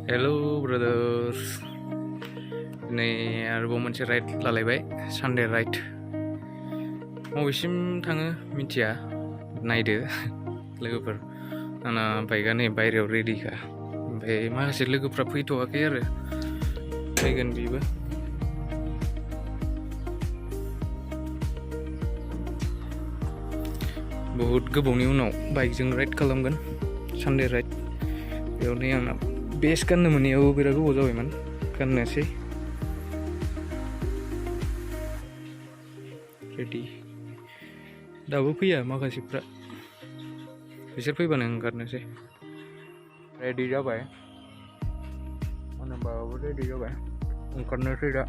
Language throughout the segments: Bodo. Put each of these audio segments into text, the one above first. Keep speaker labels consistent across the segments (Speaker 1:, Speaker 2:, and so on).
Speaker 1: Hello brothers. Ini आरोबाव मोनसे राइड लालायबाय सानडे राइड. बबेसिम थाङो मिथिया नायदो लोगोफोर. आंना बाइकआ नै बायरायाव रेडिखा. ओमफ्राय माखासे लोगोफ्रा फैथ'वाखै आरो फैगोन बिबो. बहुद गोबावनि उनाव बाइकजों राइड खालामगोन सानडे राइड. बेयावनो आंना बेस्ट गाननो मोनैयाव बिराद गोबाव जाबायमोन गाननोसै. रेडि दाबो फैया माखासेफ्रा, बिसोर फैबानो ओंखारनोसै. रेडि जाबाय, होनबाबो रेडि जाबाय, ओंखारनोसै दा.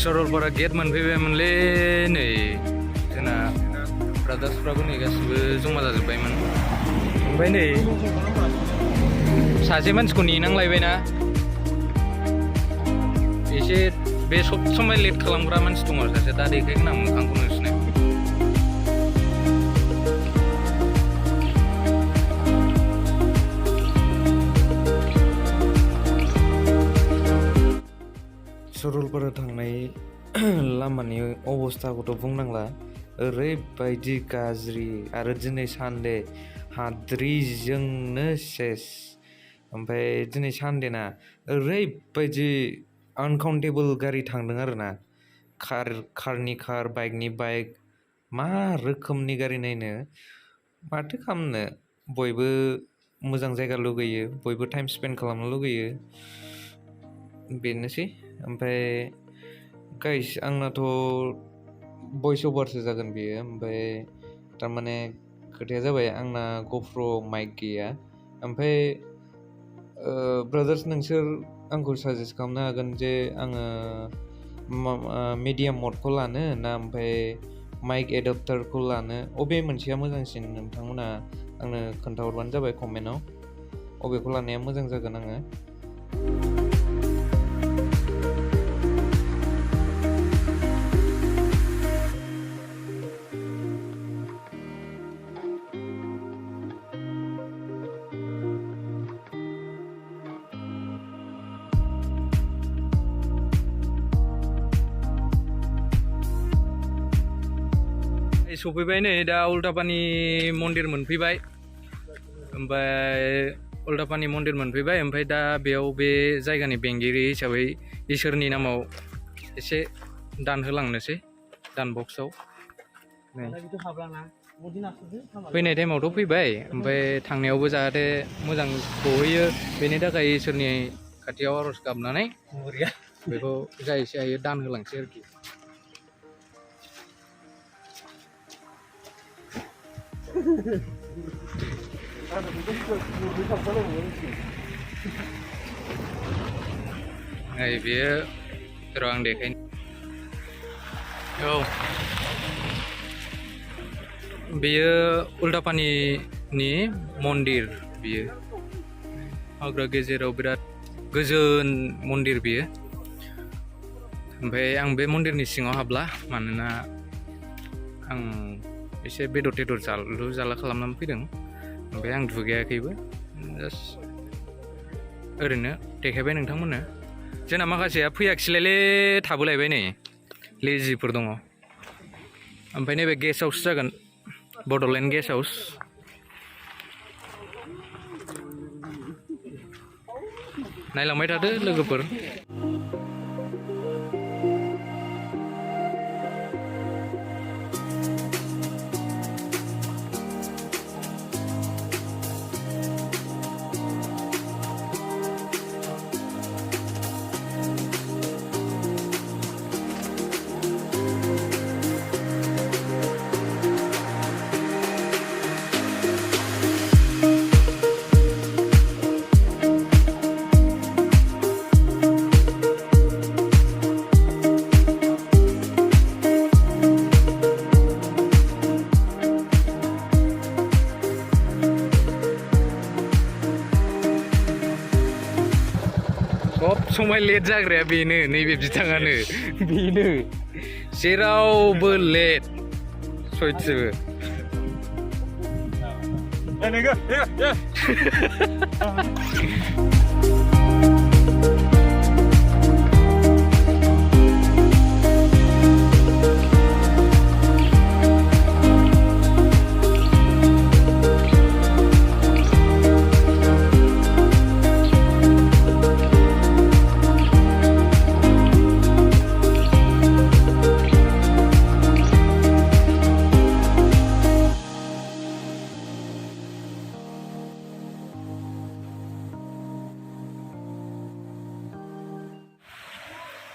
Speaker 1: सरलपारा गेट मोनफैबायमोनलै नै जोंना ब्रादार्सफ्राबो नै गासिबो जमा जाजोब्बायमोन. ओमफ्राय नै सासे मानसिखौ नेनांलायबायना, एसे बे सब समाय लेट खालामग्रा मानसि दङ आरो सासे. दा देखायगोन आं मोखांखौ नोंसिनो. सरलपारा थांनाय लामानि अबस्थाखौथ' बुंनांला, ओरैबायदि गाज्रि. आरो दिनै सानडे, हाद्रिजोंनो सेस. ओमफ्राय दिनै सानडे ना, ओरैबायदि आनकाउन्टेबल गारि थांदों आरो ना. कारनि कार, बाइकनि बाइक, मा रोखोमनि गारि नायनो. माथो खालामनो, बयबो मोजां जायगा लुगैयो, बयबो टाइम स्पेन्ड खालामनो लुगैयो, बेनोसै. ओमफ्राय गाइस, आंनाथ' भइस अभारसो जागोन बेयो. ओमफ्राय थारमाने खोथाया जाबाय, आंना गप्र' माइक गैया. ओमफ्राय ब्रादार्स, नोंसोर आंखौ साजेस्ट खालामनो हागोन जे आङो मिडियाम मडखौ लानो ना ओमफ्राय माइक एडाप्टारखौ लानो, अबे मोनसेया मोजांसिन? नोंथांमोना आंनो खोन्थाहरबानो जाबाय कमेन्टआव, अबेखौ लानाया मोजां जागोन. आङो सफैबाय नै दा उल्टापानि मन्दिर मोनफैबाय. ओमफ्राय उल्टापानि मन्दिर मोनफैबाय. ओमफ्राय दा बेयाव बे जायगानि बेंगिरि हिसाबै इसोरनि नामाव एसे
Speaker 2: दानहोलांनोसै दान बक्सआव फैनाय टाइमावथ' फैबाय ओमफ्राय थांनायावबो जाहाथे मोजां सहैयो बेनि थाखाय इसोरनि खाथियाव आर'ज गाबनानै बेखौ जा एसे हायो दानहोलांसै आरोखि बेयो र' आं देखायनो औ बेयो उल्टापानिनि मन्दिर बियो हाग्रा गेजेराव बिराद गोजोन मन्दिर बियो ओमफ्राय आं बे मन्दिरनि सिङाव हाबला मानोना आं एसे बेदर टेदर जालु जाला खालामनानै फैदों ओमफ्राय आं दुगैयाखैबो जास्ट ओरैनो देखायबाय नोंथांमोननो जोंना माखासेया फैयाखिसैलायले थाबोलायबाय नै लेजिफोर दङ ओमफ्राय नैबे गेस्ट हाउस जागोन बड'लेण्ड गेस्ट हाउस नायलांबाय थादो लोगोफोर सब समाय लेट जाग्राया बेनो नैबे बिथाङानो बेनो जेरावबो लेट सयथिबो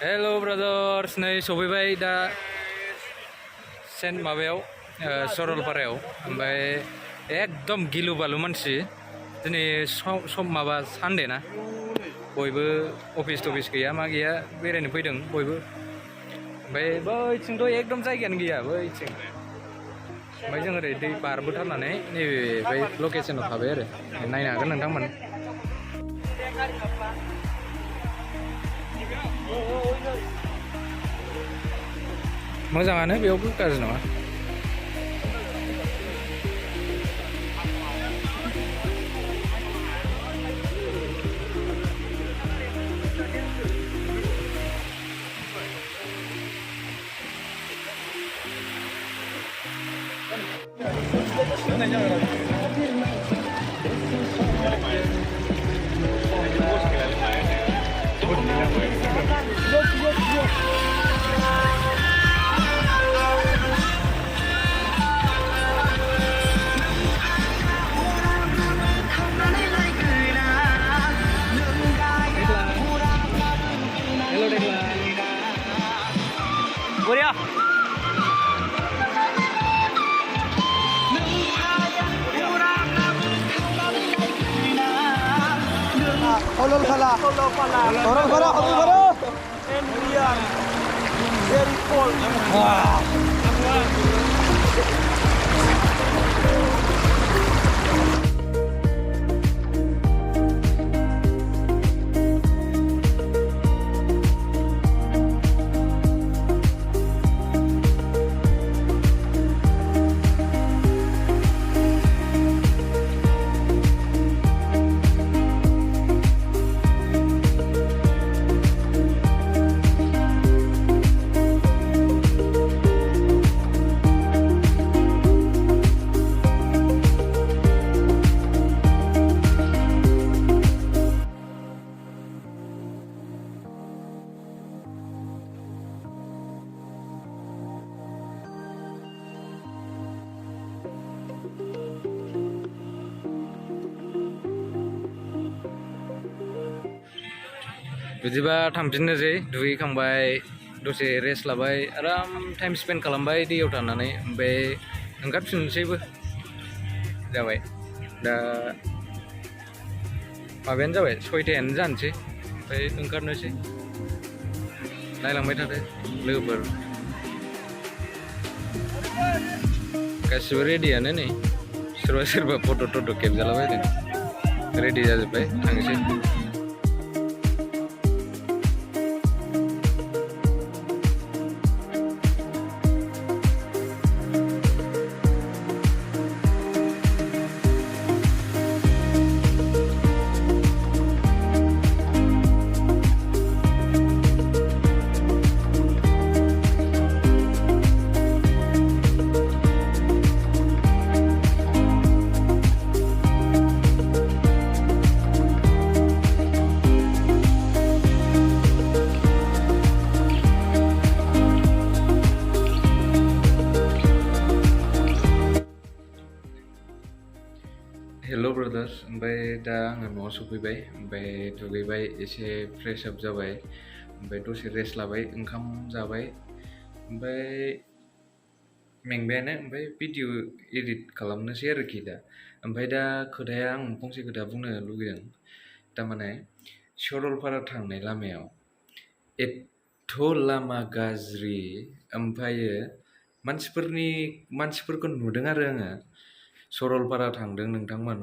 Speaker 2: हेल' ब्रादार्स नै सफैबाय दा सेन्ट माबायाव सरलपारायाव ओमफ्राय एकदम गिलु बालु मानसि दिनै सम माबा सानडे ना बयबो अफिस टफिस गैया मा गैया बेरायनो फैदों बयबो ओमफ्राय बैथिंथ' एकदम जायगायानो गैया बैथिं ओमफ्राय जों ओरै दै बारबोथारनानै नैबे बै लकेसनाव थाबाय आरो नायनो हागोन नोंथांमोन मोजाङानो बेयावबो गाज्रि नङा
Speaker 3: Very cold. Wow.
Speaker 2: बिदिबा थांफिननोसै दुगैखांबाय दसे रेस्ट लाबाय आराम टाइम स्पेन्ड खालामबाय दैयाव थानानै ओमफ्राय ओंखारफिननोसैबो जाबाय दा माबायानो जाबाय 6टायानो जानोसै ओमफ्राय ओंखारनोसै नायलांबाय थादो लोगोफोर गासिबो रेडियानो नै सोरबा सोरबा फट' टट' खेबजालाबायदों रेडि जाजोब्बाय थांनोसै हेल' ब्रादार्स ओमफ्राय दा आङो न'आव सफैबाय ओमफ्राय दुगैबाय एसे फ्रेश आप जाबाय ओमफ्राय दसे रेस्ट लाबाय ओंखाम जाबाय ओमफ्राय मेंबायानो ओमफ्राय भिडिअ एडिट खालामनोसै आरोखि दा ओमफ्राय दा खोथाया आं फंसे खोथा बुंनो लुगैदों थारमाने सरलपारा थांनाय लामायाव एथ' लामा गाज्रि ओमफ्रायो मानसिफोरखौ नुदों आरो आङो सरलपारा थांदों नोंथांमोन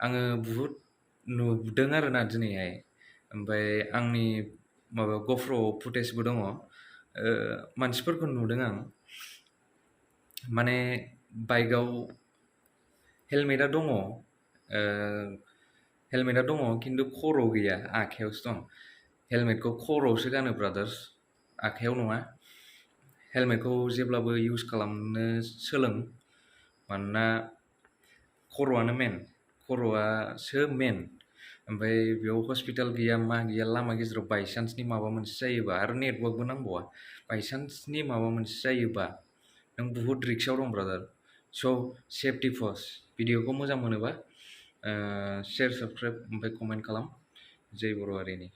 Speaker 2: आङो बुहुद नुदों आरोना दिनैहाय ओमफ्राय आंनि माबा ग'प्र' फुटेजबो दङ मानसिफोरखौ नुदों आं माने बाइकआव हेलमेटआ दङ खिन्थु खर'आव गैया आखायावसो दं हेलमेटखौ खर'आवसो गानो ब्रादार्स आखायाव नङा हेलमेटखौ जेब्लाबो इउज खालामनो सोलों मानोना खर'आसो मेन ओमफ्राय बेयाव हस्पिटाल गैया मा गैया लामा गेजेराव बायसान्सनि माबा मोनसे जायोबा आरो नेटवर्कबो नांबावा बायसान्सनि माबा मोनसे जायोबा नों बुहुद रिक्सआव दं ब्रादार स' सेफटि फार्स्ट भिडिअखौ मोजां मोनोबा शेयार साबस्क्राइब ओमफ्राय कमेन्ट खालाम जै बर' हारिनि